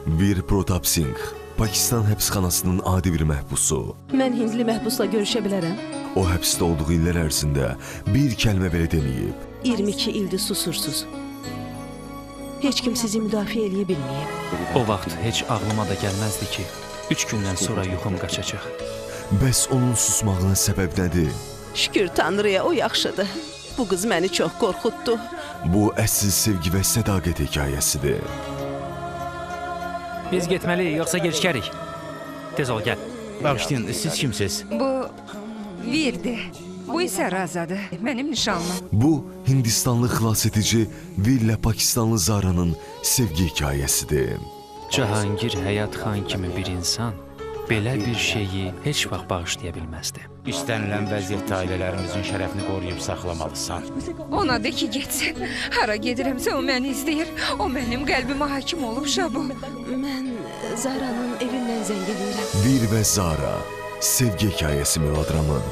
Vir Pratap Singh, Pakistan həbsxanasının adi bir məhbusu. Mən hindli məhbusla görüşə bilərəm. O həbsdə olduğu illər ərzində bir kəlmə belə deməyib. 22 ildir susursuz. Heç kim sizi müdafiə eləyə bilməyib. O vaxt heç ağlıma da gəlməzdi ki, 3 gündən sonra yuxum qaçacaq. Bəs onun susmağının səbəb nədir? Şükür Tanrıya, o yaxşıdır. Bu qız məni çox qorxutdu. Bu əsl sevgi və sədaqət hekayəsidir. Biz getməliyik, yoxsa gecikərik. Tez ol, gəl. Bağışlayın, siz kimsiz? Bu Virdir. Bu isə Razadır, mənim nişanlım. Bu, Hindistanlı xilas edici Virlə Pakistanlı Zara'nın sevgi hekayəsidir. Cahangir Həyat xan kimi bir insan belə bir şeyi heç vaxt bağışlaya bilməzdi. İstənilən vəziyyətdə ailələrimizin şərəfini qoruyub saxlamalısan. Ona de ki, getsin. Hara gedirəmsə o məni izləyir. O mənim qəlbimə hakim olub Şabu. Mən Zara'nın evindən zəng edirəm. Vir və Zara, sevgi hekayəsi melodramı.